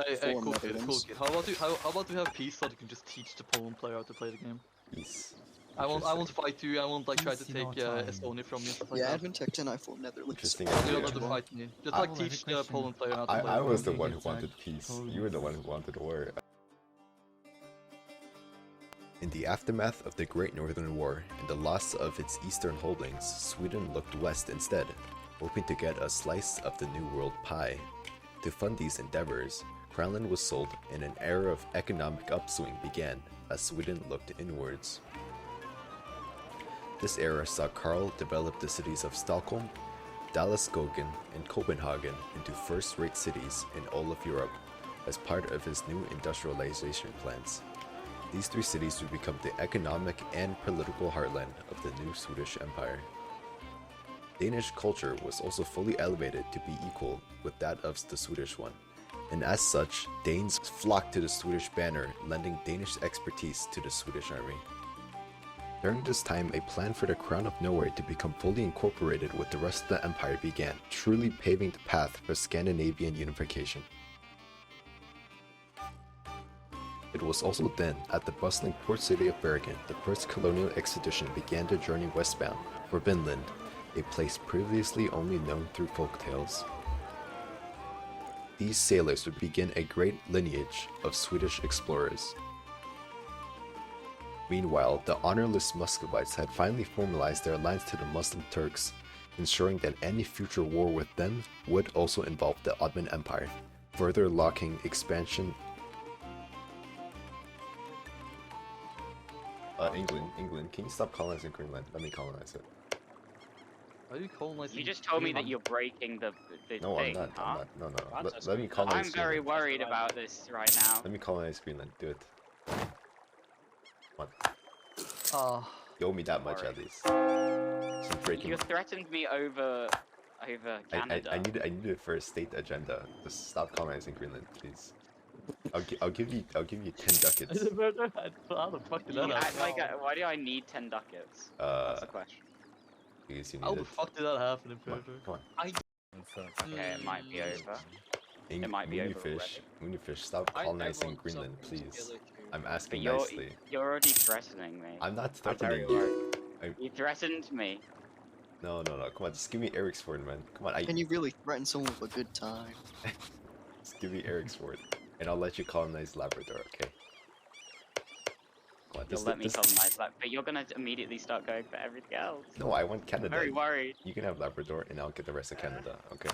Hey, four cool kid, cool Netherlands. kid. How about we have peace so that you can just teach the Poland player how to play the game? Peace. I won't fight you. I won't like try to Peace in take our time. Estonia from you and stuff like Yeah, that. Advent Tech 10 I4 Netherlands. Interesting You don't idea. have to fight me. Just I like will have a teach the question. Poland player how to play I the was game. the one who Attack wanted peace. Poland. You were the one who wanted war. In the aftermath of the Great Northern War and the loss of its eastern holdings, Sweden looked west instead, hoping to get a slice of the New World pie. To fund these endeavors, Crownland was sold and an era of economic upswing began as Sweden looked inwards. This era saw Karl develop the cities of Stockholm, Dallas-Skogen, and Copenhagen into first-rate cities in all of Europe as part of his new industrialization plans. These three cities would become the economic and political heartland of the new Swedish Empire. Danish culture was also fully elevated to be equal with that of the Swedish one, and as such, Danes flocked to the Swedish banner, lending Danish expertise to the Swedish army. During this time, a plan for the Crown of Norway to become fully incorporated with the rest of the empire began, truly paving the path for Scandinavian unification. It was also then, at the bustling port city of Bergen, the first colonial expedition began their journey westbound for Vinland, a place previously only known through folktales. These sailors would begin a great lineage of Swedish explorers. Meanwhile, the honorless Muscovites had finally formalized their alliance to the Muslim Turks, ensuring that any future war with them would also involve the Ottoman Empire, further locking expansion. England, can you stop colonizing Greenland? Let me colonize it. Are you colonizing? You just told me that you're breaking the No, thing, I'm not. huh? I'm not. No. Let me colonize I'm very Greenland. worried about this right now. Let me colonize Greenland. Do it. Come on. You owe me that much at least. Some breaking. You threatened me over Canada. I need it for a state agenda. Just stop colonizing Greenland, please. I'll give you 10 ducats. How the fuck did that happen? Why do I need 10 ducats? That's the question. Because you need How the it. fuck did that happen in Persia? Come on. Okay, it might be over. It might be over already. Mooneyfish, stop colonizing Greenland, please. I'm asking But nicely. you're already threatening me. I'm not I'm very threatening you. worried. You threatened me. No. Come on, just give me Eriksford, man. Come on. Can you really threaten someone with a good time? Just give me Eriksford, and I'll let you colonize Labrador, okay? Come on, You'll let me colonize that, but you're gonna immediately start going for everything else. No, I want Canada. I'm very worried. You can have Labrador, and I'll get the rest of Canada, okay?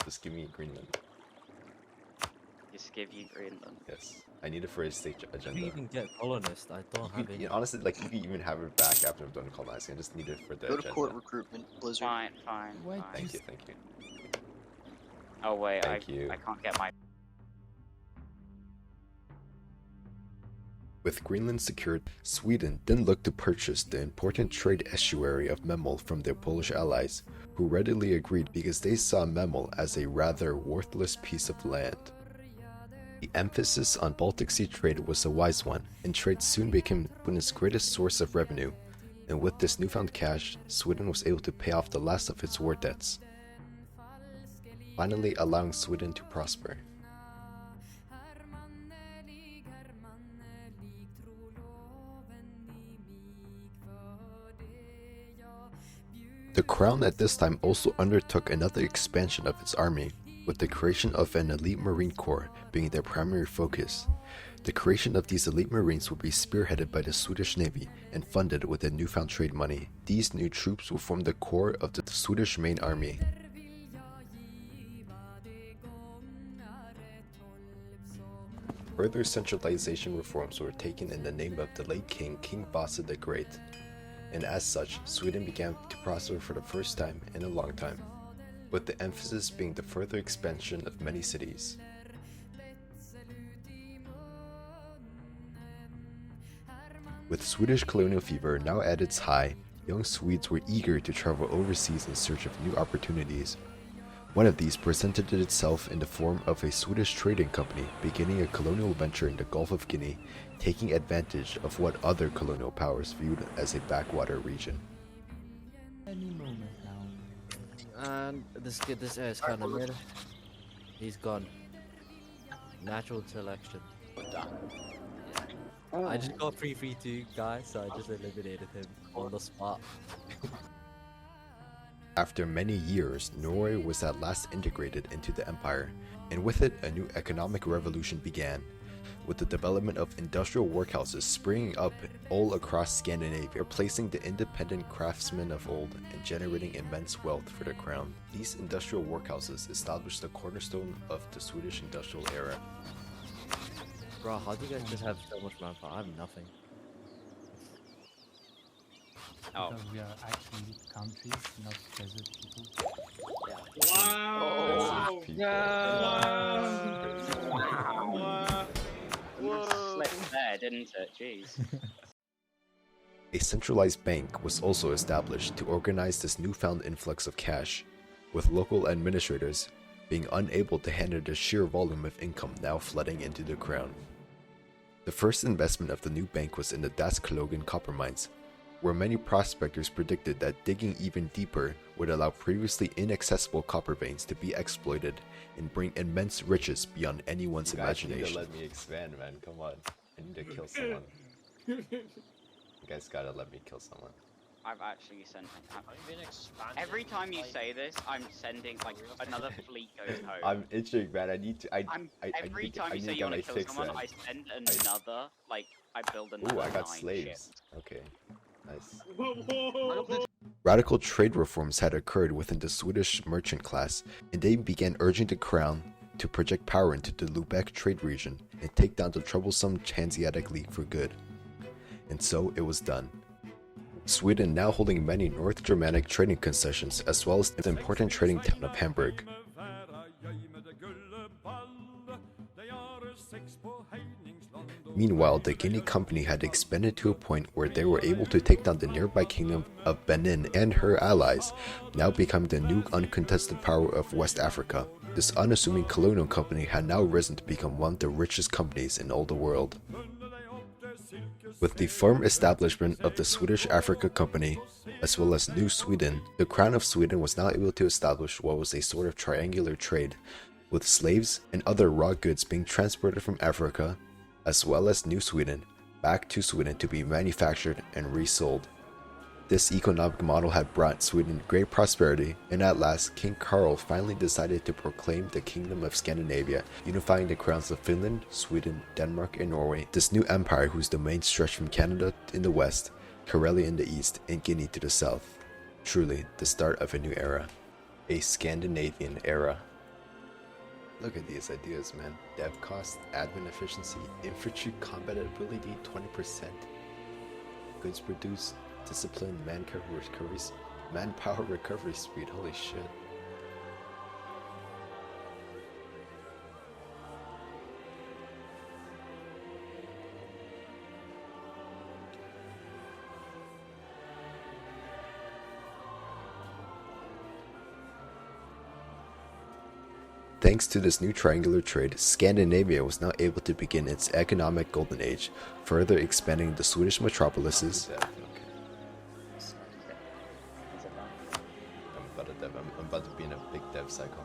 Just give me Greenland. Just give you Greenland. Yes, I need it for a state If you agenda. even get colonist, I don't have any. Honestly, like you can even have it back after I'm done colonizing. I just need it for the Go to agenda. court recruitment, Blizzard. Fine. Why Thank do you, thank you. Oh wait, Thank you. I can't get my. With Greenland secured, Sweden then looked to purchase the important trade estuary of Memel from their Polish allies, who readily agreed because they saw Memel as a rather worthless piece of land. The emphasis on Baltic Sea trade was a wise one, and trade soon became Sweden's greatest source of revenue, and with this newfound cash, Sweden was able to pay off the last of its war debts, finally allowing Sweden to prosper. The Crown at this time also undertook another expansion of its army, with the creation of an elite Marine Corps being their primary focus. The creation of these elite Marines would be spearheaded by the Swedish Navy and funded with the newfound trade money. These new troops will form the core of the Swedish main army. Further centralization reforms were taken in the name of the late king, King Vasa the Great, and as such, Sweden began to prosper for the first time in a long time, with the emphasis being the further expansion of many cities. With Swedish colonial fever now at its high, young Swedes were eager to travel overseas in search of new opportunities. One of these presented itself in the form of a Swedish trading company beginning a colonial venture in the Gulf of Guinea, taking advantage of what other colonial powers viewed as a backwater region. Any moment now. And this air is kind of mid. He's gone. natural selection. Done. I just got 3-3-2, guys, so I just eliminated him on the spot. After many years, Norway was at last integrated into the empire, and with it, a new economic revolution began, with the development of industrial workhouses springing up all across Scandinavia, replacing the independent craftsmen of old and generating immense wealth for the crown. These industrial workhouses established the cornerstone of the Swedish industrial era. Bro, how do you guys just have so much manpower? I have nothing. Oh. Because we are actually countries, not desert people. Wow! Slipped there, didn't it? Jeez. A centralized bank was also established to organize this newfound influx of cash, with local administrators being unable to handle the sheer volume of income now flooding into the crown. The first investment of the new bank was in the Dasklogen copper mines, where many prospectors predicted that digging even deeper would allow previously inaccessible copper veins to be exploited and bring immense riches beyond anyone's imagination. You guys need to let me expand, man. Come on. I need to kill someone. You guys gotta let me kill someone. I've actually sent. Every time you say this, I'm sending like another fleet goes home. I'm itching, man. I need to. Every time you say you want to kill someone, I send another. Like I build another. Ooh, I got 9 slaves. ships. Okay, nice. Radical trade reforms had occurred within the Swedish merchant class, and they began urging the crown to project power into the Lubeck trade region and take down the troublesome Hanseatic League for good. And so it was done. Sweden now holding many North Germanic trading concessions as well as the important trading town of Hamburg. Meanwhile, the Guinea Company had expanded to a point where they were able to take down the nearby kingdom of Benin and her allies, now becoming the new uncontested power of West Africa. This unassuming colonial company had now risen to become one of the richest companies in all the world. With the firm establishment of the Swedish Africa Company, as well as New Sweden, the Crown of Sweden was now able to establish what was a sort of triangular trade, with slaves and other raw goods being transported from Africa, as well as New Sweden, back to Sweden to be manufactured and resold. This economic model had brought Sweden great prosperity, and at last King Carl finally decided to proclaim the Kingdom of Scandinavia, unifying the crowns of Finland, Sweden, Denmark, and Norway. This new empire, whose domains stretched from Canada in the west, Karelia in the east, and Guinea to the south. Truly, the start of a new era. A Scandinavian era. Look at these ideas, man. Dev cost, admin efficiency, infantry combat ability 20%, goods produced, discipline, manpower recovery speed, holy shit. Thanks to this new triangular trade, Scandinavia was now able to begin its economic golden age, further expanding the Swedish metropolises. I'm about to be in a big dev cycle.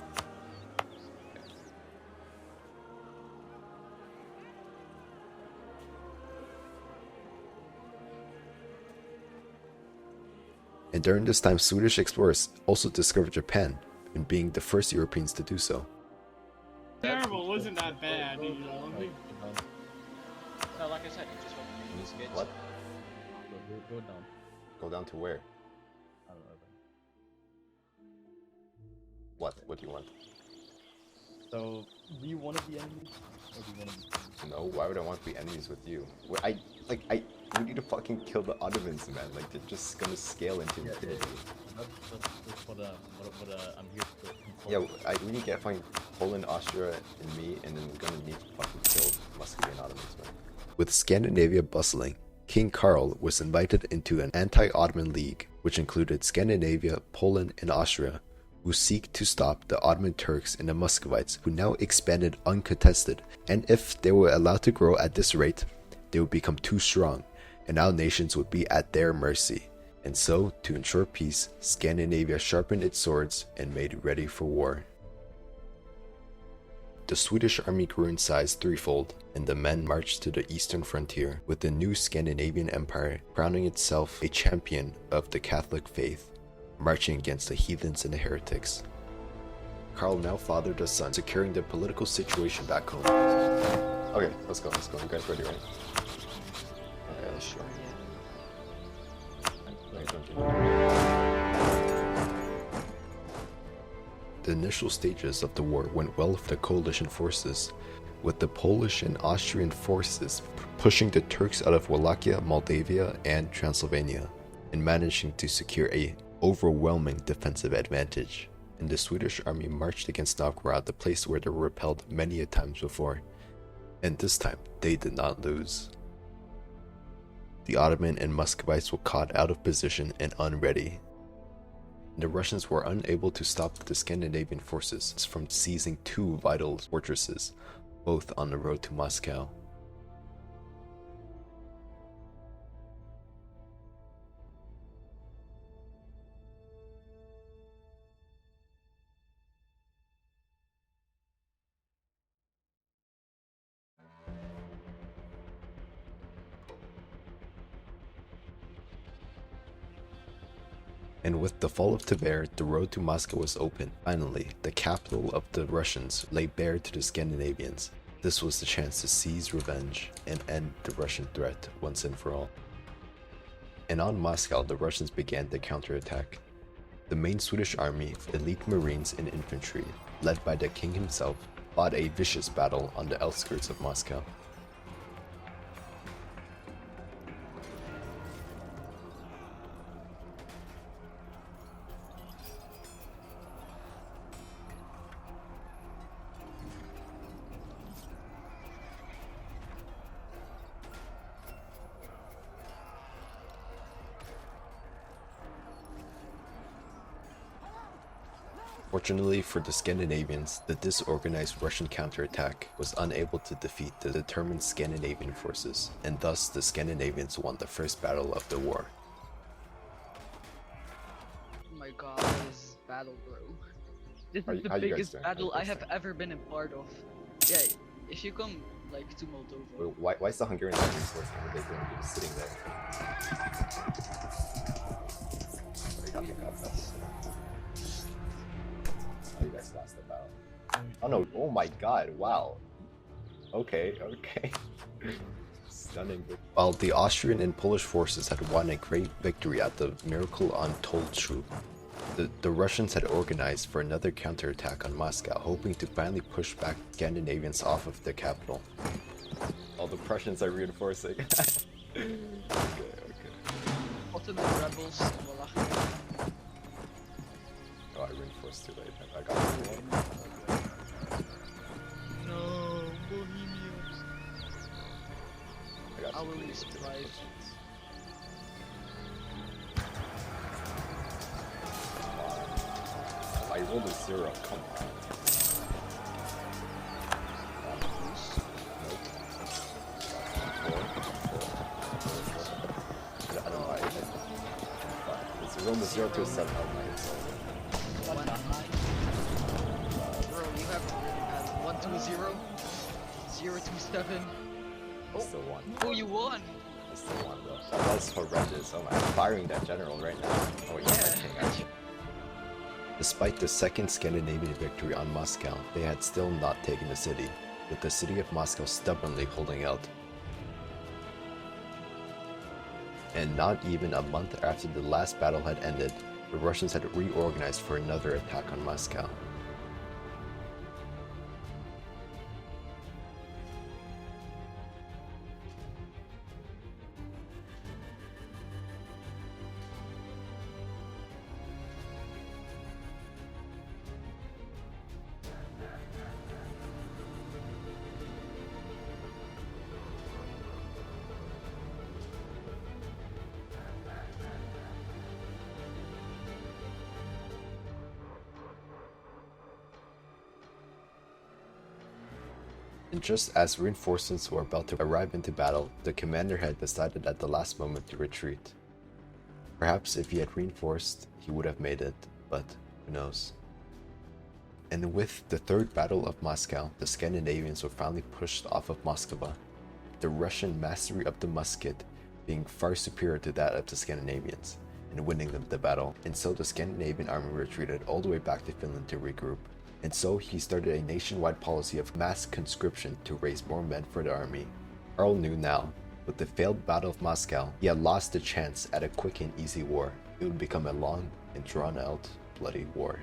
And during this time, Swedish explorers also discovered Japan, and being the first Europeans to do so. Terrible, wasn't that bad, you know? No, like I said, it just wasn't good. What? Go down. Go down to where? I don't know. What? What do you want? So, do you want to be enemies? Or do you want to be friends? No, why would I want to be enemies with you? We need to fucking kill the Ottomans, man. Like, they're just gonna scale into infinity. That's what I'm here to control. Yeah, we need to find Poland, Austria, and me, and then we're gonna need to fucking kill Muscovy and Ottomans, man. With Scandinavia bustling, King Carl was invited into an anti-Ottoman league, which included Scandinavia, Poland, and Austria, who seek to stop the Ottoman Turks and the Muscovites, who now expanded uncontested, and if they were allowed to grow at this rate, they would become too strong, and now nations would be at their mercy. And so, to ensure peace, Scandinavia sharpened its swords and made ready for war. The Swedish army grew in size threefold, and the men marched to the eastern frontier, with the new Scandinavian empire crowning itself a champion of the Catholic faith, marching against the heathens and the heretics. Karl now fathered a son, securing the political situation back home. Okay, let's go. You guys ready, right? Okay, Sure, yeah. The initial stages of the war went well for the coalition forces, with the Polish and Austrian forces pushing the Turks out of Wallachia, Moldavia, and Transylvania, and managing to secure a overwhelming defensive advantage. And the Swedish army marched against Novgorod, the place where they were repelled many a times before, and this time they did not lose. The Ottoman and Muscovites were caught out of position and unready. The Russians were unable to stop the Scandinavian forces from seizing two vital fortresses, both on the road to Moscow. And with the fall of Tver, the road to Moscow was open. Finally, the capital of the Russians lay bare to the Scandinavians. This was the chance to seize revenge and end the Russian threat once and for all. And on Moscow, the Russians began their counterattack. The main Swedish army, elite marines and infantry, led by the king himself, fought a vicious battle on the outskirts of Moscow. Fortunately for the Scandinavians, the disorganized Russian counterattack was unable to defeat the determined Scandinavian forces, and thus the Scandinavians won the first battle of the war. Oh my god, this battle, bro. This is the how you guys biggest doing? battle I have ever been a part of. Yeah, if you come like to Moldova. Wait, why is the Hungarian army force over there going to be sitting there? They got me got this. Oh, you guys lost the battle. Oh no, oh my god, wow. Okay. Stunning. While the Austrian and Polish forces had won a great victory at the Miracle on Tolchuk, the Russians had organized for another counterattack on Moscow, hoping to finally push back Scandinavians off of the capital. All the Prussians are reinforcing. Okay. Ottoman rebels in Wallachia. Oh, I reinforced too late. I got one. No, Bohemians. I will be surprised. I rolled a 0, come on. I don't know why. It's rolled a 0 to a 7 out of 9, so... Bro, you have really bad. 1 to 0, 0 to 7. I still won. Oh, you won! I still won, bro. That was horrendous. Oh my, I'm firing that general right now. Oh wait, Yeah. Despite the second Scandinavian victory on Moscow, they had still not taken the city, with the city of Moscow stubbornly holding out. And not even a month after the last battle had ended, the Russians had reorganized for another attack on Moscow. And just as reinforcements were about to arrive into battle, the commander had decided at the last moment to retreat. Perhaps if he had reinforced, he would have made it, but who knows. And with the Third Battle of Moscow, the Scandinavians were finally pushed off of Moskva, the Russian mastery of the musket being far superior to that of the Scandinavians, and winning them the battle. And so the Scandinavian army retreated all the way back to Finland to regroup. And so he started a nationwide policy of mass conscription to raise more men for the army. Karl knew now, with the failed Battle of Moscow, he had lost the chance at a quick and easy war. It would become a long and drawn-out, bloody war.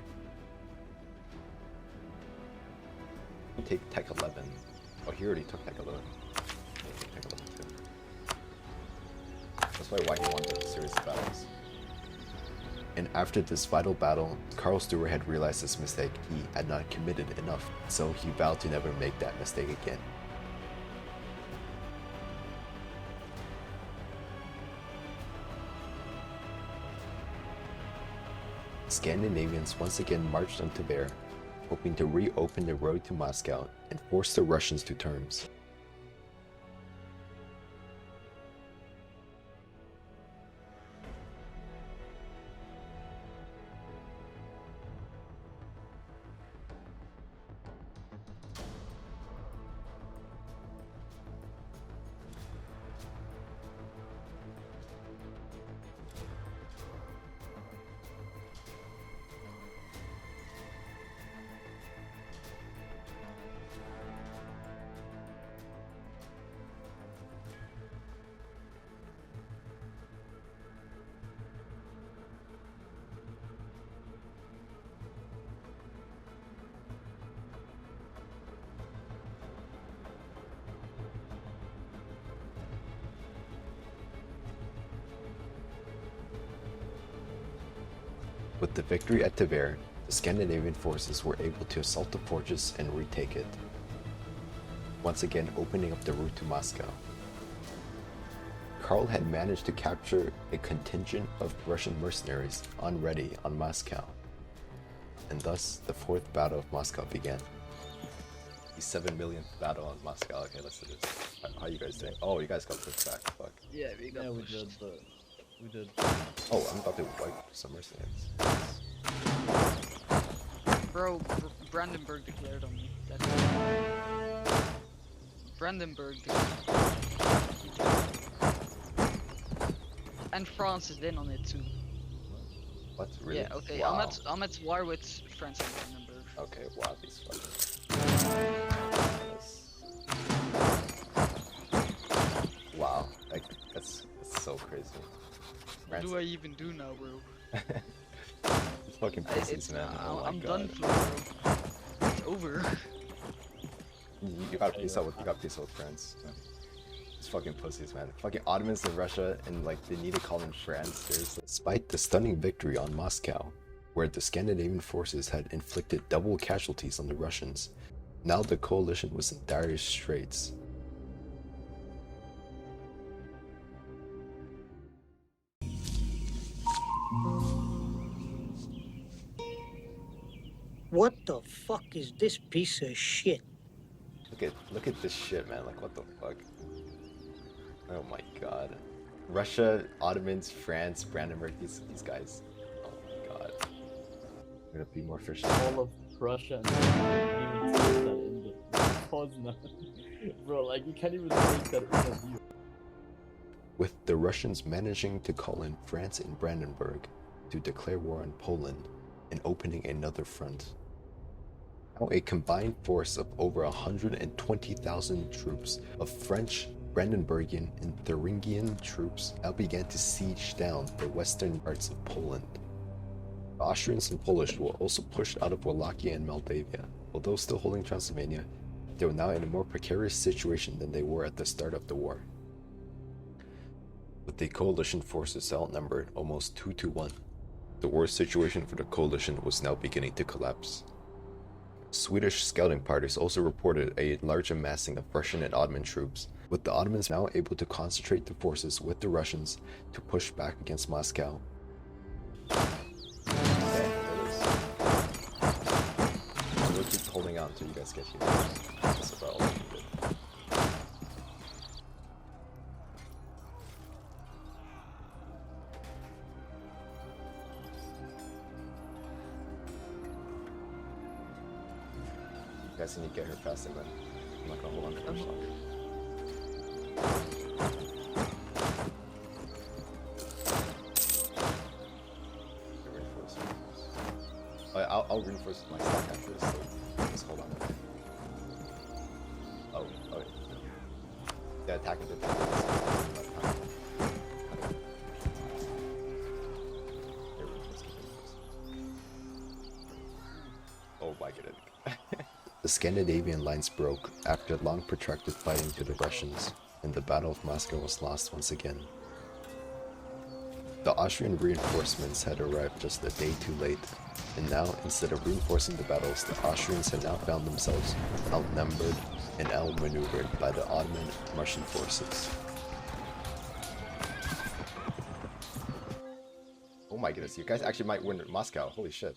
Take Tech 11. Oh, he already took Tech 11. Take Tech 11 too. That's why he wanted the series of battles. And after this vital battle, Karl Stewart had realized his mistake. He had not committed enough, so he vowed to never make that mistake again. Scandinavians once again marched on Tver, hoping to reopen the road to Moscow and force the Russians to terms. With the victory at Tver, the Scandinavian forces were able to assault the fortress and retake it, once again opening up the route to Moscow. Karl had managed to capture a contingent of Russian mercenaries on ready on Moscow, and thus the Fourth Battle of Moscow began. The 7 millionth battle on Moscow. Okay, let's do this. How you guys doing? Oh, you guys got pushed back. Fuck. Yeah, we got we pushed. did, but we did. Oh, I'm about to wipe some mercenaries. Bro, Brandenburg declared on me. That's Brandenburg declared. And France is in on it too. What? Really? Yeah, okay. Wow. I'm at war with France and Brandenburg. Okay, wow, these fuckers. Wow, like, that's so crazy. What do I even do now, bro? It's fucking pussies, man. Oh my I'm God. done for, bro. It's over. You got peace out with France. So. It's fucking pussies, man. Fucking Ottomans in Russia, and like they need to call them France. Seriously. Despite the stunning victory on Moscow, where the Scandinavian forces had inflicted double casualties on the Russians, now the coalition was in dire straits. What the fuck is this piece of shit? Look at this shit, man. Like, what the fuck? Oh my God. Russia, Ottomans, France, Brandenburg, these guys. Oh my God. I'm gonna be more efficient. All of Russia and even take that in the Poznan. Bro, like you can't even take that in a view. With the Russians managing to call in France and Brandenburg to declare war on Poland and opening another front. Now a combined force of over 120,000 troops of French, Brandenburgian, and Thuringian troops now began to siege down the western parts of Poland. The Austrians and Polish were also pushed out of Wallachia and Moldavia. Although still holding Transylvania, they were now in a more precarious situation than they were at the start of the war. With the coalition forces outnumbered almost 2-1, the war situation for the coalition was now beginning to collapse. Swedish scouting parties also reported a large amassing of Russian and Ottoman troops, with the Ottomans now able to concentrate the forces with the Russians to push back against Moscow. Okay, we'll keep holding out until you guys get here. That's about all I can do. guys need to get her faster, man. I'm not gonna hold on to her much longer. I'll reinforce my stack after this, so just hold on. Oh, yeah, attack it. Oh my goodness. The Scandinavian lines broke after long protracted fighting to the Russians, and the Battle of Moscow was lost once again. The Austrian reinforcements had arrived just a day too late, and now, instead of reinforcing the battles, the Austrians had now found themselves outnumbered and outmaneuvered by the Ottoman Russian forces. Oh my goodness, you guys actually might win Moscow, holy shit.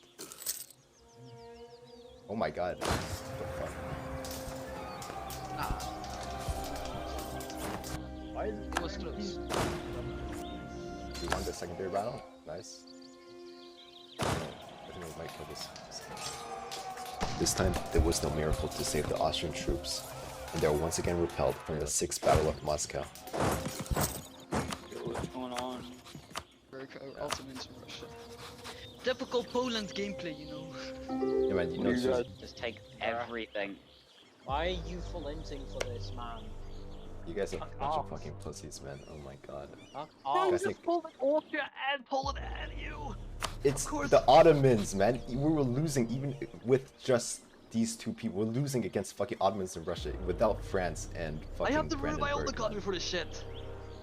Oh my god. What the fuck? Why is it was close. We won the secondary battle? Nice. I think we might kill this. This time, there was no miracle to save the Austrian troops, and they were once again repelled from the 6th Battle of Moscow. What's going on? Ultimates in Russia. Typical Poland gameplay, you know. Yeah man, you know Just take everything. Why are you falenting for this, man? you guys are a bunch of fucking pussies, man. Oh my god. Oh, Guys think- Poland, Austria, and Poland and you. It's the Ottomans, man. We were losing even with just these two people. We're losing against fucking Ottomans in Russia without France and fucking I have to ruin my own Brandenburg, economy man. for this shit.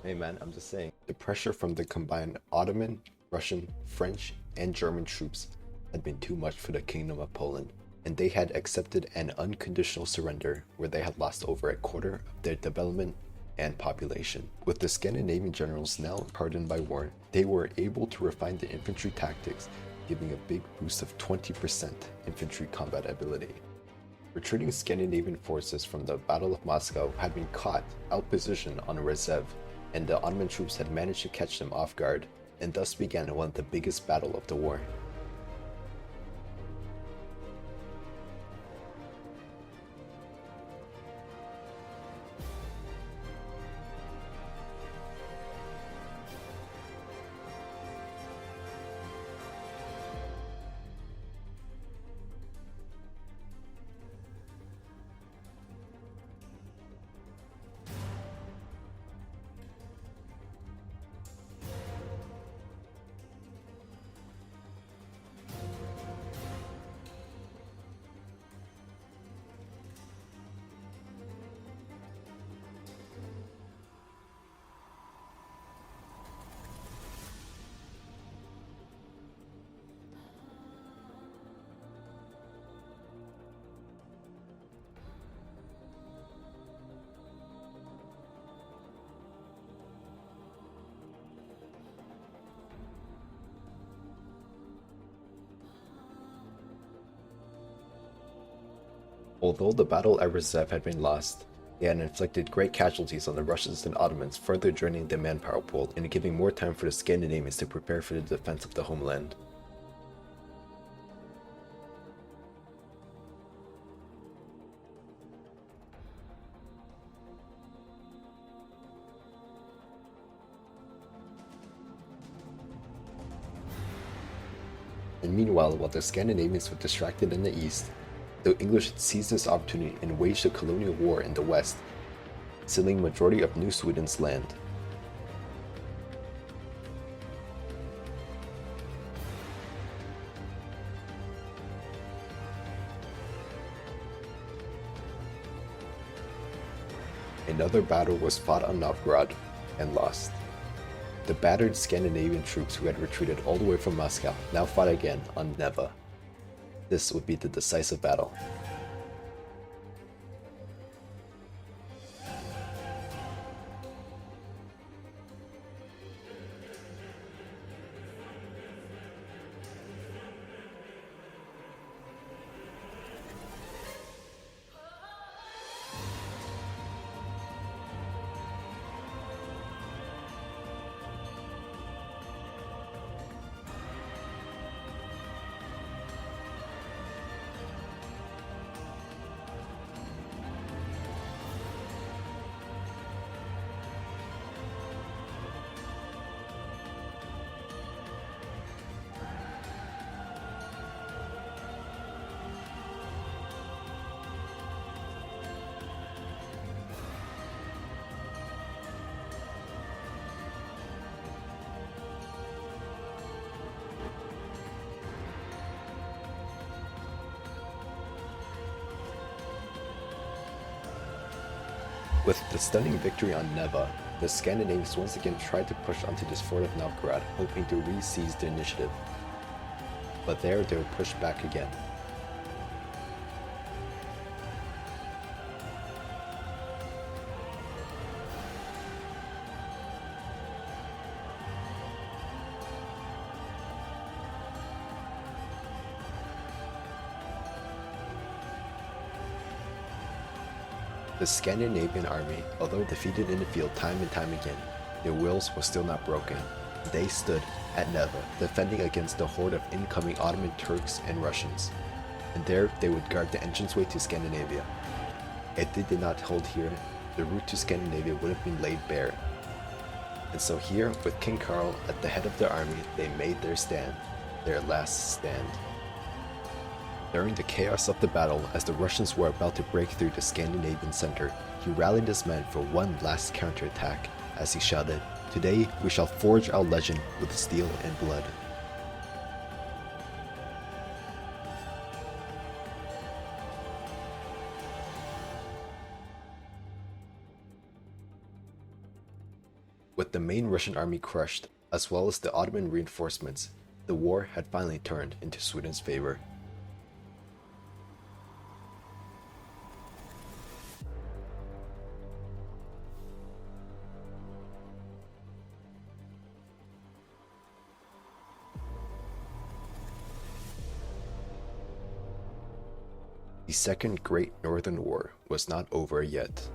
Hey man, I'm just saying. The pressure from the combined Ottoman, Russian, French, and German troops had been too much for the Kingdom of Poland, and they had accepted an unconditional surrender where they had lost over a quarter of their development and population. With the Scandinavian generals now hardened by war, they were able to refine the infantry tactics, giving a big boost of 20% infantry combat ability. Retreating Scandinavian forces from the Battle of Moscow had been caught outpositioned on Rezev, and the Ottoman troops had managed to catch them off guard, and thus began one of the biggest battles of the war. Although the battle at Rezev had been lost, they had inflicted great casualties on the Russians and Ottomans, further draining the manpower pool and giving more time for the Scandinavians to prepare for the defense of the homeland. And meanwhile, while the Scandinavians were distracted in the east, the English had seized this opportunity and waged a colonial war in the west, sealing majority of New Sweden's land. Another battle was fought on Novgorod and lost. The battered Scandinavian troops who had retreated all the way from Moscow now fought again on Neva. This would be the decisive battle. With the stunning victory on Neva, the Scandinavians once again tried to push onto this fort of Novgorod, hoping to re-seize the initiative. But there they were pushed back again. The Scandinavian army, although defeated in the field time and time again, their wills were still not broken. They stood at Neva, defending against the horde of incoming Ottoman Turks and Russians. And there they would guard the entranceway to Scandinavia. If they did not hold here, the route to Scandinavia would have been laid bare. And so here, with King Karl at the head of their army, they made their stand, their last stand. During the chaos of the battle, as the Russians were about to break through the Scandinavian center, he rallied his men for one last counterattack as he shouted, "Today we shall forge our legend with steel and blood." With the main Russian army crushed, as well as the Ottoman reinforcements, the war had finally turned into Sweden's favor. The Second Great Northern War was not over yet.